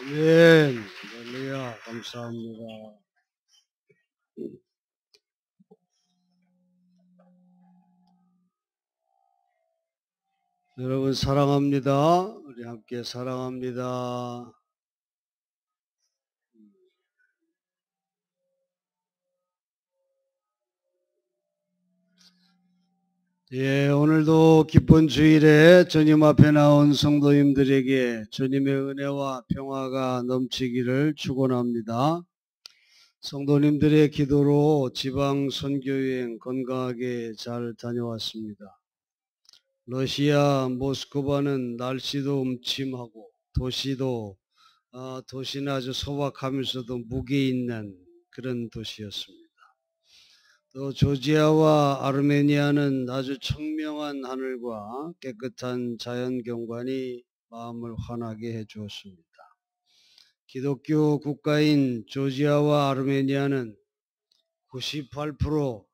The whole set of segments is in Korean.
아멘. 할렐루야. 감사합니다. 여러분 사랑합니다. 우리 함께 사랑합니다. 예, 오늘도 기쁜 주일에 주님 앞에 나온 성도님들에게 주님의 은혜와 평화가 넘치기를 축원합니다. 성도님들의 기도로 지방 선교여행 건강하게 잘 다녀왔습니다. 러시아 모스크바는 날씨도 음침하고 도시는 아주 소박하면서도 무게 있는 그런 도시였습니다. 또 조지아와 아르메니아는 아주 청명한 하늘과 깨끗한 자연 경관이 마음을 환하게 해주었습니다. 기독교 국가인 조지아와 아르메니아는 98%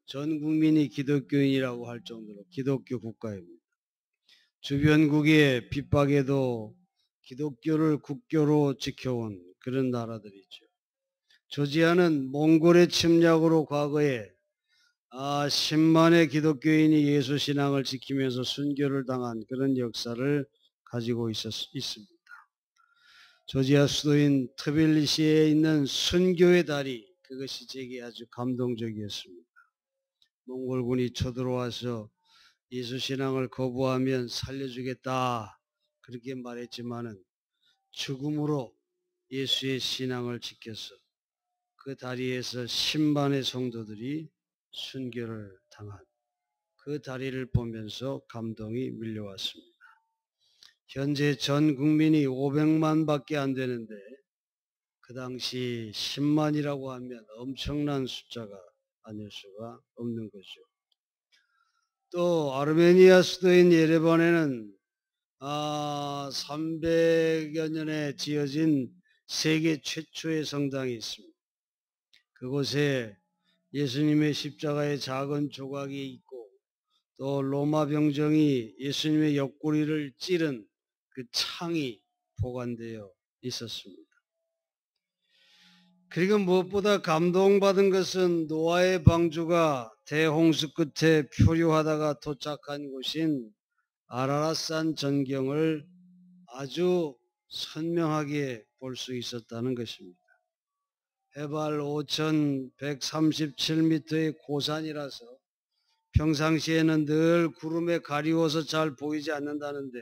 전 국민이 기독교인이라고 할 정도로 기독교 국가입니다. 주변국의 핍박에도 기독교를 국교로 지켜온 그런 나라들이죠. 조지아는 몽골의 침략으로 과거에 10만의 기독교인이 예수 신앙을 지키면서 순교를 당한 그런 역사를 가지고 있습니다. 조지아 수도인 트빌리시에 있는 순교의 다리, 그것이 제게 아주 감동적이었습니다. 몽골군이 쳐들어와서 예수 신앙을 거부하면 살려주겠다 그렇게 말했지만은 죽음으로 예수의 신앙을 지켜서 그 다리에서 10만의 성도들이 순교를 당한 그 다리를 보면서 감동이 밀려왔습니다. 현재 전 국민이 500만 밖에 안 되는데 그 당시 10만이라고 하면 엄청난 숫자가 아닐 수가 없는 거죠. 또 아르메니아 수도인 예레반에는 300여 년에 지어진 세계 최초의 성당이 있습니다. 그곳에 예수님의 십자가의 작은 조각이 있고 또 로마 병정이 예수님의 옆구리를 찌른 그 창이 보관되어 있었습니다. 그리고 무엇보다 감동받은 것은 노아의 방주가 대홍수 끝에 표류하다가 도착한 곳인 아라랏산 전경을 아주 선명하게 볼 수 있었다는 것입니다. 해발 5,137m의 고산이라서 평상시에는 늘 구름에 가리워서 잘 보이지 않는다는데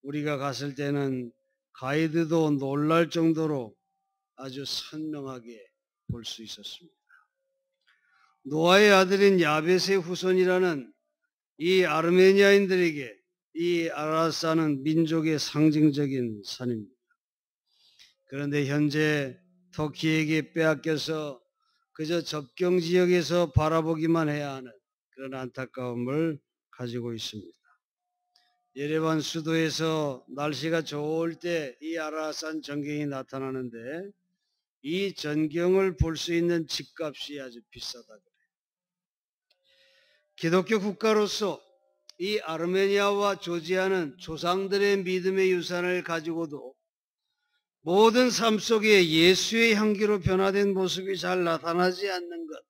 우리가 갔을 때는 가이드도 놀랄 정도로 아주 선명하게 볼 수 있었습니다. 노아의 아들인 야벳의 후손이라는 이 아르메니아인들에게 이 아라랏산은 민족의 상징적인 산입니다. 그런데 현재 터키에게 빼앗겨서 그저 접경 지역에서 바라보기만 해야 하는 그런 안타까움을 가지고 있습니다. 예레반 수도에서 날씨가 좋을 때 이 아라랏산 전경이 나타나는데 이 전경을 볼 수 있는 집값이 아주 비싸다 그래요. 기독교 국가로서 이 아르메니아와 조지아는 조상들의 믿음의 유산을 가지고도 모든 삶 속에 예수의 향기로 변화된 모습이 잘 나타나지 않는 것,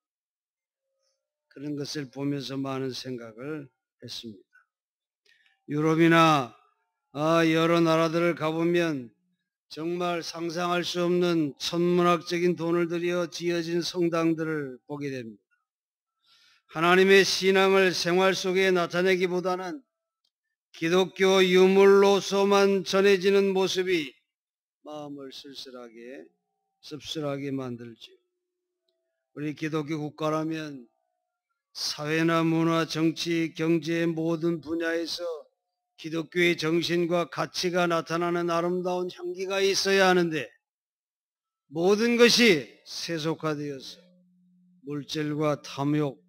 그런 것을 보면서 많은 생각을 했습니다. 유럽이나 여러 나라들을 가보면 정말 상상할 수 없는 천문학적인 돈을 들여 지어진 성당들을 보게 됩니다. 하나님의 신앙을 생활 속에 나타내기보다는 기독교 유물로서만 전해지는 모습이 마음을 씁쓸하게 만들죠. 우리 기독교 국가라면 사회나 문화, 정치, 경제의 모든 분야에서 기독교의 정신과 가치가 나타나는 아름다운 향기가 있어야 하는데 모든 것이 세속화되어서 물질과 탐욕,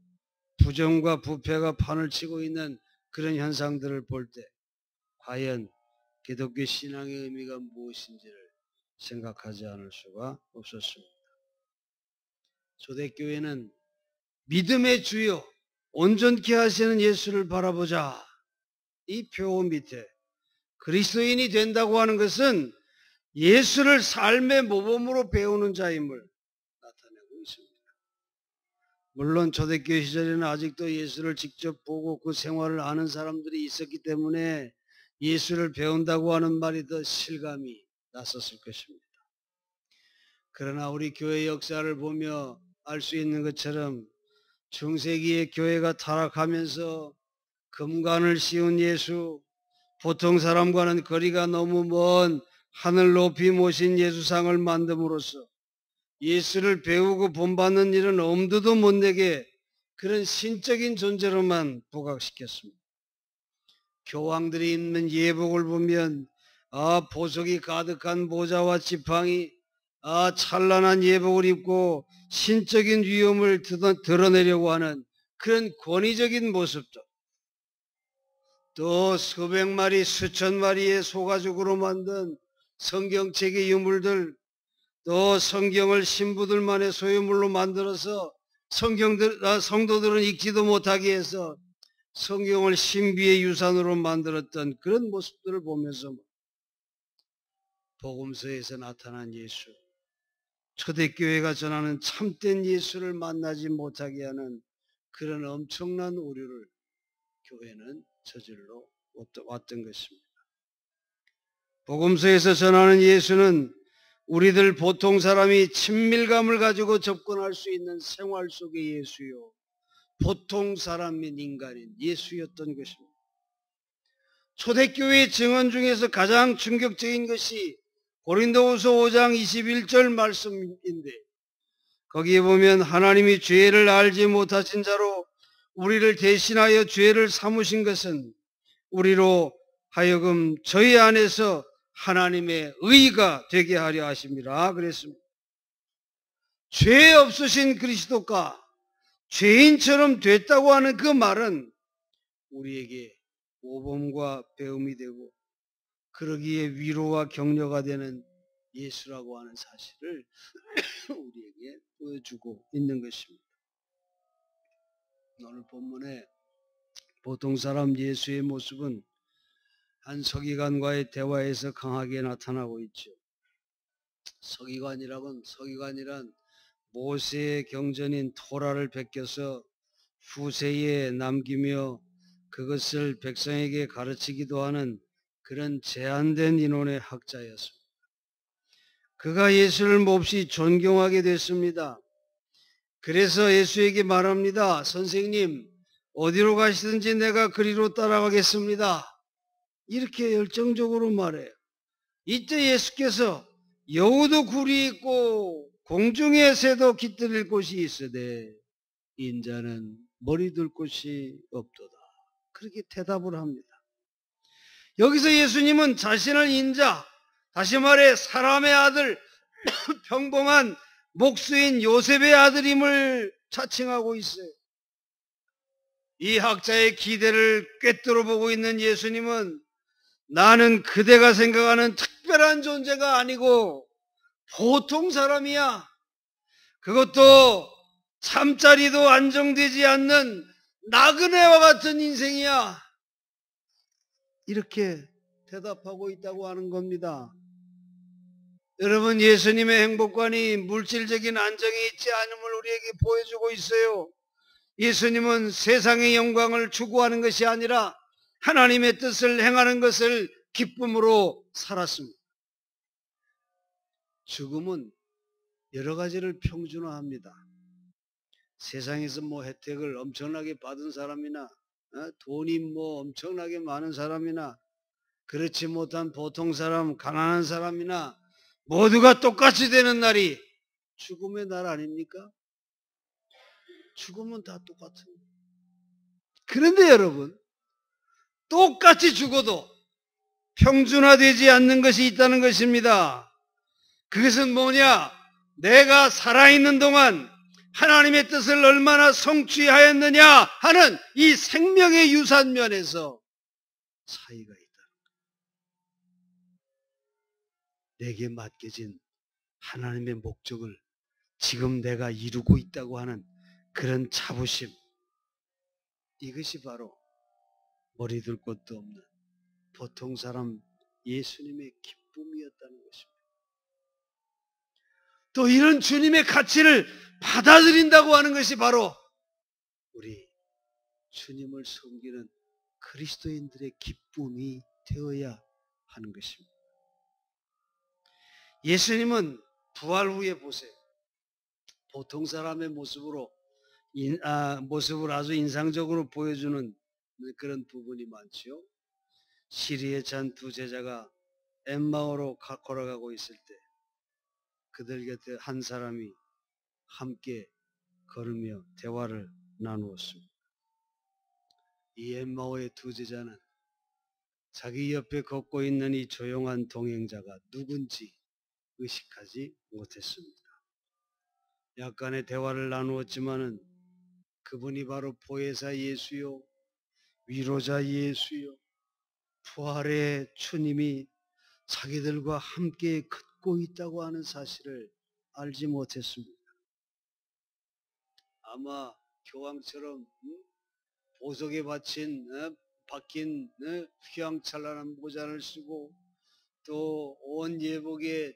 부정과 부패가 판을 치고 있는 그런 현상들을 볼 때 과연 기독교 신앙의 의미가 무엇인지를 생각하지 않을 수가 없었습니다. 초대교회는 믿음의 주요 온전케 하시는 예수를 바라보자, 이 표 밑에 그리스도인이 된다고 하는 것은 예수를 삶의 모범으로 배우는 자임을 나타내고 있습니다. 물론 초대교회 시절에는 아직도 예수를 직접 보고 그 생활을 아는 사람들이 있었기 때문에 예수를 배운다고 하는 말이 더 실감이 났었을 것입니다. 그러나 우리 교회 역사를 보며 알 수 있는 것처럼 중세기의 교회가 타락하면서 금관을 씌운 예수, 보통 사람과는 거리가 너무 먼 하늘 높이 모신 예수상을 만듦으로써 예수를 배우고 본받는 일은 엄두도 못 내게 그런 신적인 존재로만 부각시켰습니다. 교황들이 입는 예복을 보면 보석이 가득한 모자와 지팡이, 찬란한 예복을 입고 신적인 위엄을 드러내려고 하는 그런 권위적인 모습도, 또 수백 마리, 수천 마리의 소가죽으로 만든 성경책의 유물들, 또 성경을 신부들만의 소유물로 만들어서 성도들은 읽지도 못하게 해서 성경을 신비의 유산으로 만들었던 그런 모습들을 보면서 복음서에서 나타난 예수, 초대교회가 전하는 참된 예수를 만나지 못하게 하는 그런 엄청난 오류를 교회는 저질러 왔던 것입니다. 복음서에서 전하는 예수는 우리들 보통 사람이 친밀감을 가지고 접근할 수 있는 생활 속의 예수요, 보통 사람인 인간인 예수였던 것입니다. 초대교회의 증언 중에서 가장 충격적인 것이 고린도후서 5장 21절 말씀인데, 거기에 보면 하나님이 죄를 알지 못하신 자로 우리를 대신하여 죄를 삼으신 것은 우리로 하여금 저희 안에서 하나님의 의가 되게 하려 하심이라 그랬습니다. 죄 없으신 그리스도가 죄인처럼 됐다고 하는 그 말은 우리에게 모범과 배움이 되고 그러기에 위로와 격려가 되는 예수라고 하는 사실을 우리에게 보여주고 있는 것입니다. 오늘 본문에 보통 사람 예수의 모습은 한 서기관과의 대화에서 강하게 나타나고 있죠. 서기관이란 모세의 경전인 토라를 베껴서 후세에 남기며 그것을 백성에게 가르치기도 하는 그런 제한된 인원의 학자였습니다. 그가 예수를 몹시 존경하게 됐습니다. 그래서 예수에게 말합니다. 선생님, 어디로 가시든지 내가 그리로 따라가겠습니다. 이렇게 열정적으로 말해요. 이때 예수께서 여우도 굴이 있고 공중의 새도 깃들일 곳이 있으되 인자는 머리 둘 곳이 없도다. 그렇게 대답을 합니다. 여기서 예수님은 자신을 인자, 다시 말해 사람의 아들, 평범한 목수인 요셉의 아들임을 자칭하고 있어요. 이 학자의 기대를 꿰뚫어 보고 있는 예수님은 나는 그대가 생각하는 특별한 존재가 아니고 보통 사람이야. 그것도 잠자리도 안정되지 않는 나그네와 같은 인생이야. 이렇게 대답하고 있다고 하는 겁니다. 여러분, 예수님의 행복관이 물질적인 안정이 있지 않음을 우리에게 보여주고 있어요. 예수님은 세상의 영광을 추구하는 것이 아니라 하나님의 뜻을 행하는 것을 기쁨으로 살았습니다. 죽음은 여러 가지를 평준화합니다. 세상에서 혜택을 엄청나게 받은 사람이나 돈이 엄청나게 많은 사람이나 그렇지 못한 보통 사람, 가난한 사람이나 모두가 똑같이 되는 날이 죽음의 날 아닙니까? 죽음은 다 똑같은 거예요. 그런데 여러분, 똑같이 죽어도 평준화되지 않는 것이 있다는 것입니다. 그것은 뭐냐? 내가 살아있는 동안 하나님의 뜻을 얼마나 성취하였느냐 하는 이 생명의 유산면에서 차이가 있다. 내게 맡겨진 하나님의 목적을 지금 내가 이루고 있다고 하는 그런 자부심, 이것이 바로 머리 둘 곳도 없는 보통 사람 예수님의 기쁨이었다는 것입니다. 또 이런 주님의 가치를 받아들인다고 하는 것이 바로 우리 주님을 섬기는 그리스도인들의 기쁨이 되어야 하는 것입니다. 예수님은 부활 후에 보세요. 보통 사람의 모습을 아주 인상적으로 보여주는 그런 부분이 많죠. 시리에 찬 두 제자가 엠마오로 걸어가고 있을 때 그들 곁에 한 사람이 함께 걸으며 대화를 나누었습니다. 이 엠마오의 두 제자는 자기 옆에 걷고 있는 이 조용한 동행자가 누군지 의식하지 못했습니다. 약간의 대화를 나누었지만은 그분이 바로 보혜사 예수요, 위로자 예수요, 부활의 주님이 자기들과 함께 걷고 있다고 하는 사실을 알지 못했습니다. 아마 교황처럼 보석에 박힌 휘황찬란한 모자를 쓰고 또 온 예복에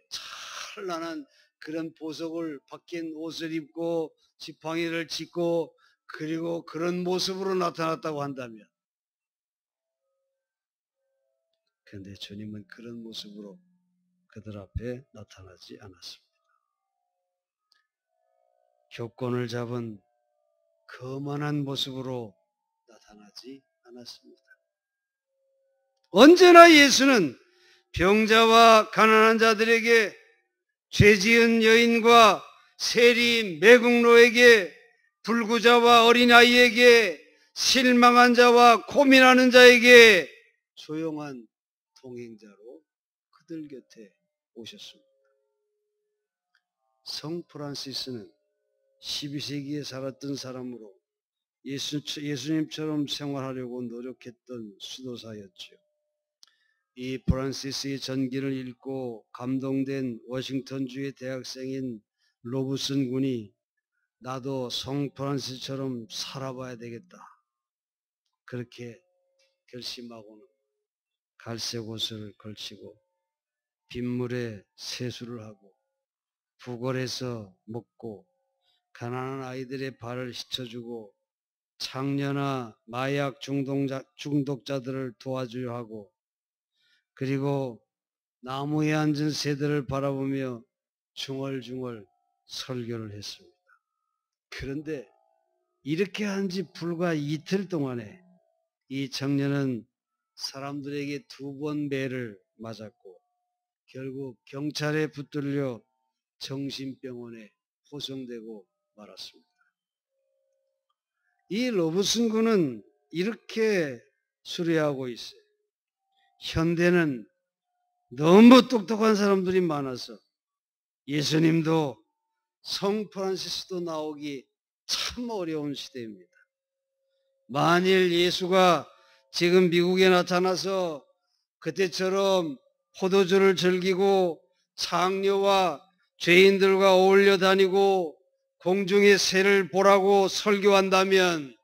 찬란한 그런 보석을 박힌 옷을 입고 지팡이를 짚고 그리고 그런 모습으로 나타났다고 한다면, 그런데 주님은 그런 모습으로 그들 앞에 나타나지 않았습니다. 교권을 잡은 거만한 모습으로 나타나지 않았습니다. 언제나 예수는 병자와 가난한 자들에게, 죄지은 여인과 세리 매국노에게, 불구자와 어린아이에게, 실망한 자와 고민하는 자에게 조용한 동행자로 그들 곁에 오셨습니다. 성 프란시스는 12세기에 살았던 사람으로 예수님처럼 생활하려고 노력했던 수도사였죠. 이 프란시스의 전기를 읽고 감동된 워싱턴주의 대학생인 로브슨 군이 나도 성 프란시스처럼 살아봐야 되겠다. 그렇게 결심하고는 갈색 옷을 걸치고 빗물에 세수를 하고 부궐에서 먹고 가난한 아이들의 발을 씻어주고 창녀나 마약 중독자들을 도와주려 하고 그리고 나무에 앉은 새들을 바라보며 중얼중얼 설교를 했습니다. 그런데 이렇게 한 지 불과 이틀 동안에 이 청년은 사람들에게 2번 매를 맞았고 결국 경찰에 붙들려 정신병원에 호송되고 말았습니다. 이 로브슨 군은 이렇게 수레하고 있어요. 현대는 너무 똑똑한 사람들이 많아서 예수님도 성 프란시스도 나오기 참 어려운 시대입니다. 만일 예수가 지금 미국에 나타나서 그때처럼 포도주를 즐기고 창녀와 죄인들과 어울려 다니고 공중의 새를 보라고 설교한다면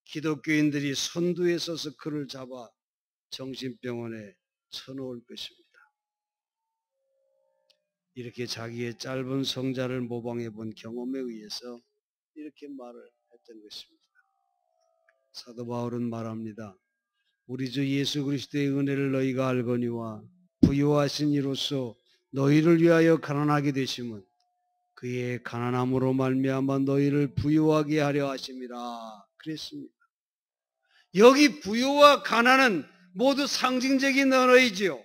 기독교인들이 선두에 서서 그를 잡아 정신병원에 쳐놓을 것입니다. 이렇게 자기의 짧은 성자를 모방해 본 경험에 의해서 이렇게 말을 했던 것입니다. 사도 바울은 말합니다. 우리 주 예수 그리스도의 은혜를 너희가 알거니와 부요하신 이로써 너희를 위하여 가난하게 되심은 그의 가난함으로 말미암아 너희를 부요하게 하려 하심이라 그랬습니다. 여기 부요와 가난은 모두 상징적인 언어이지요.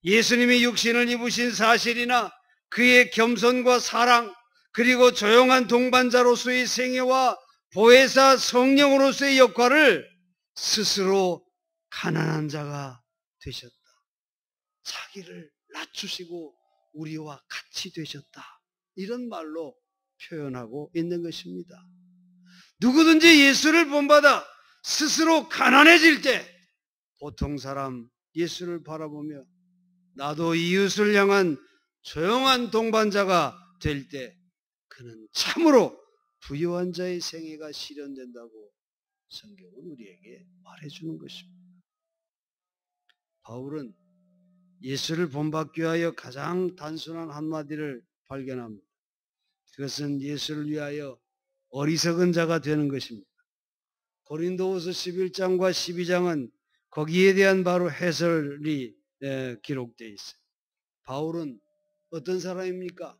예수님이 육신을 입으신 사실이나 그의 겸손과 사랑 그리고 조용한 동반자로서의 생애와 보혜사 성령으로서의 역할을 스스로 가난한 자가 되셨다. 자기를 낮추시고 우리와 같이 되셨다. 이런 말로 표현하고 있는 것입니다. 누구든지 예수를 본받아 스스로 가난해질 때 보통 사람 예수를 바라보며 나도 이웃을 향한 조용한 동반자가 될 때 그는 참으로 부유한 자의 생애가 실현된다고 성경은 우리에게 말해주는 것입니다. 바울은 예수를 본받기 위하여 가장 단순한 한마디를 발견합니다. 그것은 예수를 위하여 어리석은 자가 되는 것입니다. 고린도후서 11장과 12장은 거기에 대한 바로 해설이 기록되어 있어요. 바울은 어떤 사람입니까?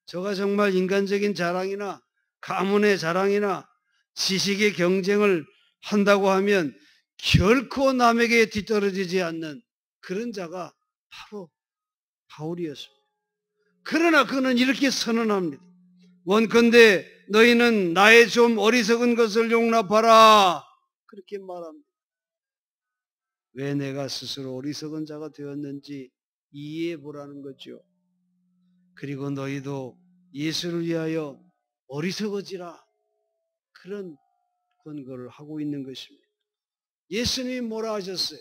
저가 정말 인간적인 자랑이나 가문의 자랑이나 지식의 경쟁을 한다고 하면 결코 남에게 뒤떨어지지 않는 그런 자가 바로 바울이었습니다. 그러나 그는 이렇게 선언합니다. 원컨대 너희는 나의 좀 어리석은 것을 용납하라. 그렇게 말합니다. 왜 내가 스스로 어리석은 자가 되었는지 이해해 보라는 거죠. 그리고 너희도 예수를 위하여 어리석어지라. 그런 권고를 하고 있는 것입니다. 예수님이 뭐라 하셨어요?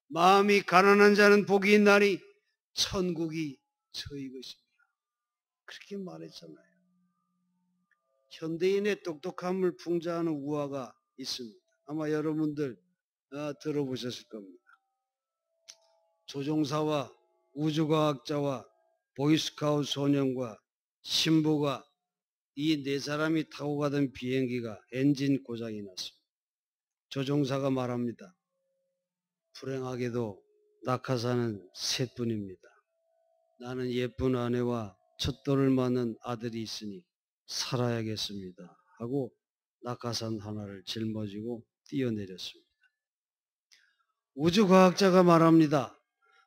마음이 가난한 자는 복이 있나니 천국이 저희 것입니다. 그렇게 말했잖아요. 현대인의 똑똑함을 풍자하는 우화가 있습니다. 아마 여러분들 들어보셨을 겁니다. 조종사와 우주과학자와 보이스카우트 소년과 신부가 이 4사람이 타고 가던 비행기가 엔진 고장이 났습니다. 조종사가 말합니다. 불행하게도 낙하산은 셋뿐입니다. 나는 예쁜 아내와 첫돌을 맞는 아들이 있으니 살아야겠습니다. 하고 낙하산 하나를 짊어지고 뛰어내렸습니다. 우주과학자가 말합니다.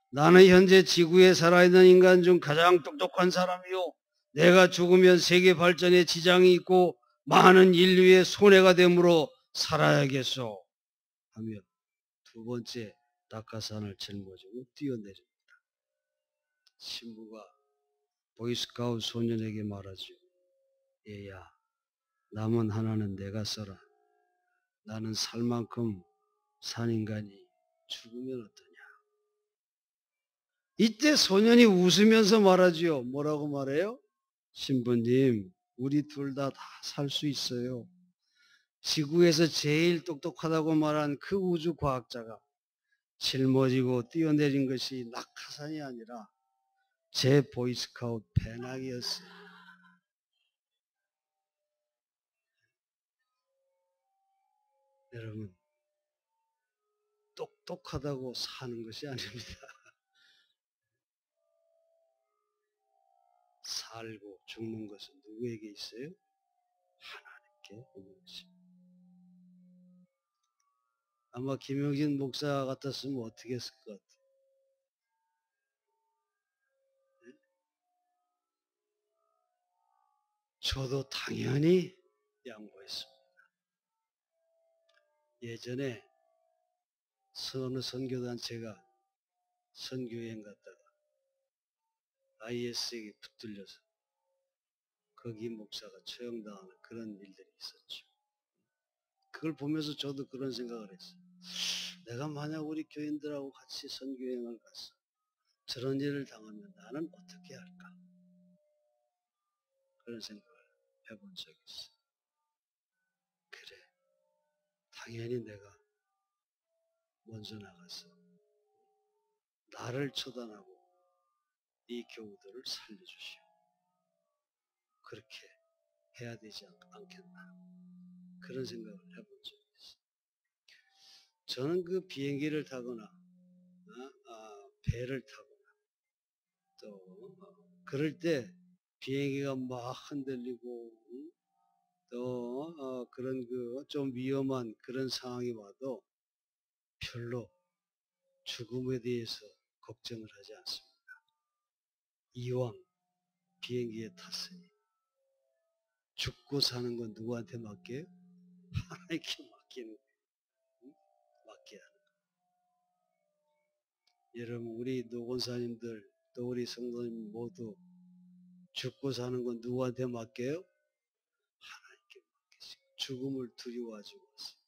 나는 현재 지구에 살아있는 인간 중 가장 똑똑한 사람이요. 내가 죽으면 세계 발전에 지장이 있고 많은 인류의 손해가 되므로 살아야겠소. 하며 2번째 낙하산을 짊어지고 뛰어내립니다. 신부가 보이스카우트 소년에게 말하죠. 얘야, 남은 하나는 내가 써라. 나는 살 만큼 산 인간이 죽으면 어떠냐. 이때 소년이 웃으면서 말하지요. 뭐라고 말해요? 신부님, 우리 둘 다 살 수 있어요. 지구에서 제일 똑똑하다고 말한 그 우주 과학자가 짊어지고 뛰어내린 것이 낙하산이 아니라 제 보이스카우트 배낭이었어요. 여러분, 똑똑하다고 사는 것이 아닙니다. 살고 죽는 것은 누구에게 있어요? 하나님께 있는 것입니다. 아마 김영진 목사 같았으면 어떻게 했을 것 같아요? 네? 저도 당연히 양보했습니다. 예전에 어느 선교단체가 선교여행 갔다가 IS에게 붙들려서 거기 목사가 처형당하는 그런 일들이 있었죠. 그걸 보면서 저도 그런 생각을 했어요. 내가 만약 우리 교인들하고 같이 선교여행을 가서 저런 일을 당하면 나는 어떻게 할까? 그런 생각을 해본 적이 있어요. 그래, 당연히 내가 먼저 나가서 나를 처단하고 이 교우들을 살려주시오. 그렇게 해야 되지 않겠나. 그런 생각을 해본 적이 있어요. 저는 그 비행기를 타거나 배를 타거나 또 그럴 때 비행기가 막 흔들리고 또 그런 그 좀 위험한 그런 상황이 와도 별로 죽음에 대해서 걱정을 하지 않습니다. 이왕 비행기에 탔으니 죽고 사는 건 누구한테 맡겨요? 하나님께 맡기는 거예요. 맡겨야 하는 거예요. 여러분, 우리 노건사님들 또 우리 성도님 모두 죽고 사는 건 누구한테 맡겨요? 하나님께 맡기시고 죽음을 두려워하지 마세요.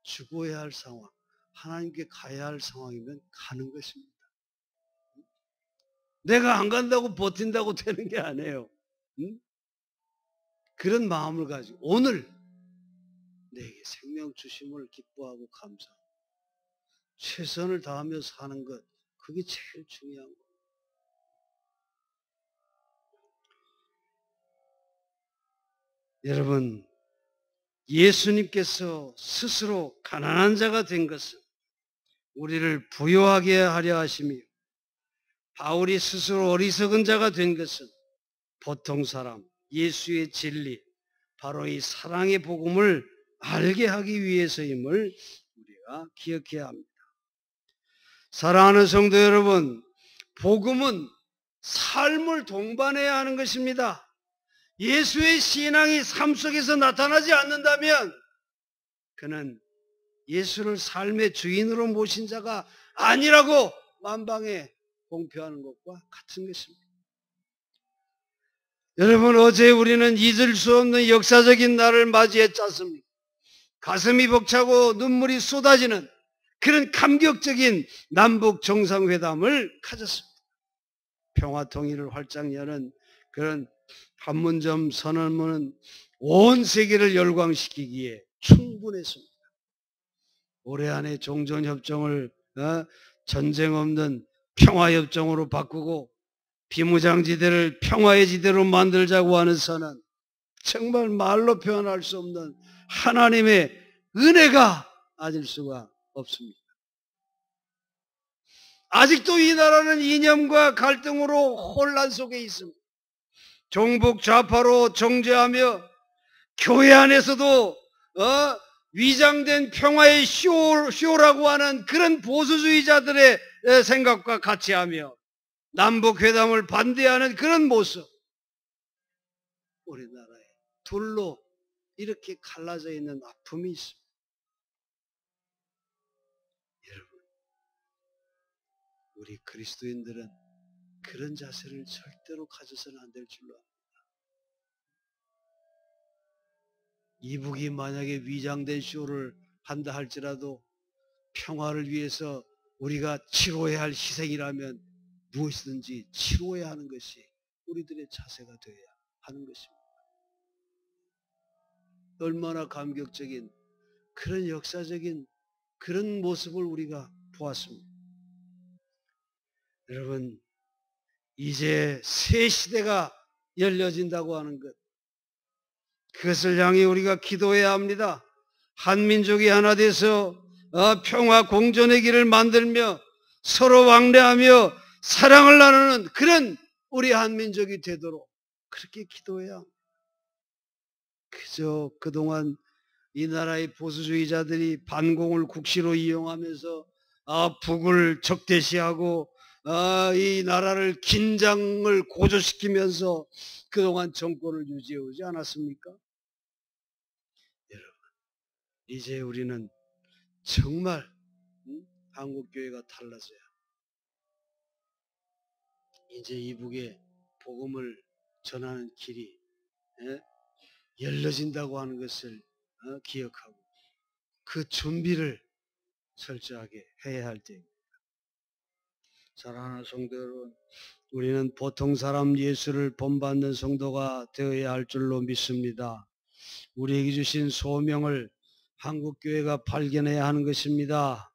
죽어야 할 상황, 하나님께 가야 할 상황이면 가는 것입니다. 내가 안 간다고 버틴다고 되는 게 아니에요. 응? 그런 마음을 가지고 오늘 내게 생명 주심을 기뻐하고 감사하고 최선을 다하며 사는 것, 그게 제일 중요한 거예요. 여러분, 예수님께서 스스로 가난한 자가 된 것은 우리를 부유하게 하려 하시며, 바울이 스스로 어리석은 자가 된 것은 보통 사람, 예수의 진리, 바로 이 사랑의 복음을 알게 하기 위해서임을 우리가 기억해야 합니다. 사랑하는 성도 여러분, 복음은 삶을 동반해야 하는 것입니다. 예수의 신앙이 삶 속에서 나타나지 않는다면 그는 예수를 삶의 주인으로 모신 자가 아니라고 만방에 공표하는 것과 같은 것입니다. 여러분, 어제 우리는 잊을 수 없는 역사적인 날을 맞이했지 않습니까? 가슴이 벅차고 눈물이 쏟아지는 그런 감격적인 남북 정상회담을 가졌습니다. 평화통일을 활짝 여는 그런 판문점 선언문은 온 세계를 열광시키기에 충분했습니다. 올해 안에 종전협정을 전쟁 없는 평화협정으로 바꾸고 비무장지대를 평화의 지대로 만들자고 하는 선언, 정말 말로 표현할 수 없는 하나님의 은혜가 아닐 수가 없습니다. 아직도 이 나라는 이념과 갈등으로 혼란 속에 있습니다. 종북 좌파로 정죄하며 교회 안에서도 위장된 평화의 쇼라고 하는 그런 보수주의자들의 생각과 같이 하며 남북회담을 반대하는 그런 모습, 우리나라에 둘로 이렇게 갈라져 있는 아픔이 있습니다. 여러분, 우리 그리스도인들은 그런 자세를 절대로 가져서는 안 될 줄로 압니다. 이북이 만약에 위장된 쇼를 한다 할지라도 평화를 위해서 우리가 치러야 할 희생이라면 무엇이든지 치러야 하는 것이 우리들의 자세가 되어야 하는 것입니다. 얼마나 감격적인 그런 역사적인 그런 모습을 우리가 보았습니다. 여러분, 이제 새 시대가 열려진다고 하는 것, 그것을 향해 우리가 기도해야 합니다. 한민족이 하나 돼서 평화 공존의 길을 만들며 서로 왕래하며 사랑을 나누는 그런 우리 한민족이 되도록 그렇게 기도해야 합니다. 그저 그동안 이 나라의 보수주의자들이 반공을 국시로 이용하면서 북을 적대시하고 이 나라를 긴장을 고조시키면서 그동안 정권을 유지해 오지 않았습니까? 여러분, 이제 우리는 정말 한국교회가 달라져야 이제 이북에 복음을 전하는 길이 열려진다고 하는 것을 기억하고 그 준비를 철저하게 해야 할 때입니다. 사랑하는 성도 여러분, 우리는 보통 사람 예수를 본받는 성도가 되어야 할 줄로 믿습니다. 우리에게 주신 소명을 한국교회가 발견해야 하는 것입니다.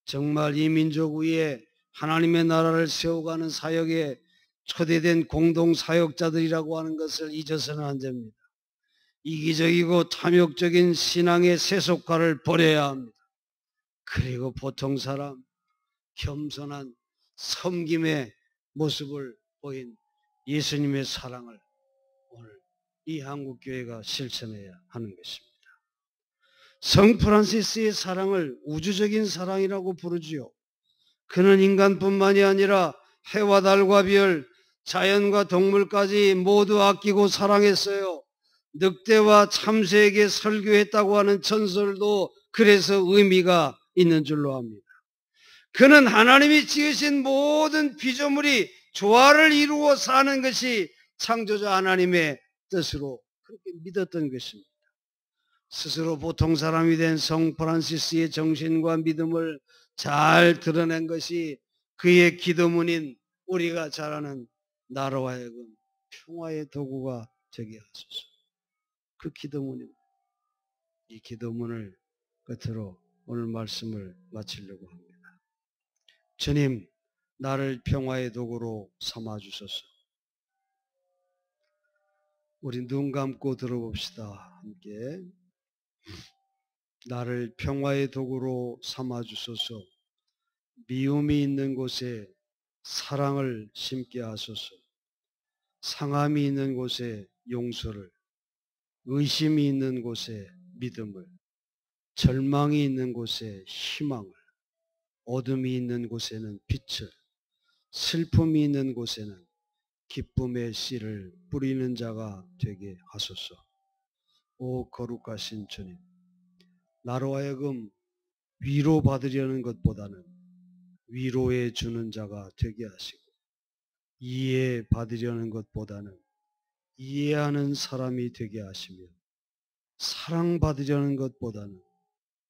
정말 이 민족 위에 하나님의 나라를 세워가는 사역에 초대된 공동사역자들이라고 하는 것을 잊어서는 안 됩니다. 이기적이고 탐욕적인 신앙의 세속화를 버려야 합니다. 그리고 보통 사람, 겸손한 섬김의 모습을 보인 예수님의 사랑을 오늘 이 한국교회가 실천해야 하는 것입니다. 성 프란시스의 사랑을 우주적인 사랑이라고 부르지요. 그는 인간뿐만이 아니라 해와 달과 별, 자연과 동물까지 모두 아끼고 사랑했어요. 늑대와 참새에게 설교했다고 하는 전설도 그래서 의미가 있는 줄로 압니다. 그는 하나님이 지으신 모든 피조물이 조화를 이루어 사는 것이 창조자 하나님의 뜻으로 그렇게 믿었던 것입니다. 스스로 보통 사람이 된 성 프란시스의 정신과 믿음을 잘 드러낸 것이 그의 기도문인 우리가 잘 아는 나로 하여금 평화의 도구가 되게 하소서. 그 기도문입니다. 이 기도문을 끝으로 오늘 말씀을 마치려고 합니다. 주님, 나를 평화의 도구로 삼아주소서. 우리 눈 감고 들어봅시다. 함께. 나를 평화의 도구로 삼아주소서. 미움이 있는 곳에 사랑을 심게 하소서. 상함이 있는 곳에 용서를, 의심이 있는 곳에 믿음을, 절망이 있는 곳에 희망을, 어둠이 있는 곳에는 빛을, 슬픔이 있는 곳에는 기쁨의 씨를 뿌리는 자가 되게 하소서. 오 거룩하신 주님, 나로 하여금 위로받으려는 것보다는 위로해 주는 자가 되게 하시고, 이해받으려는 것보다는 이해하는 사람이 되게 하시며, 사랑받으려는 것보다는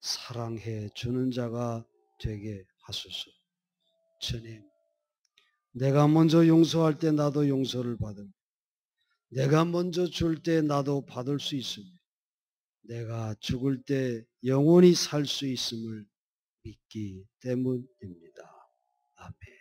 사랑해 주는 자가 되게 하소서. 주님, 내가 먼저 용서할 때 나도 용서를 받으며, 내가 먼저 줄 때 나도 받을 수 있으며, 내가 죽을 때 영원히 살 수 있음을 믿기 때문입니다. 아멘.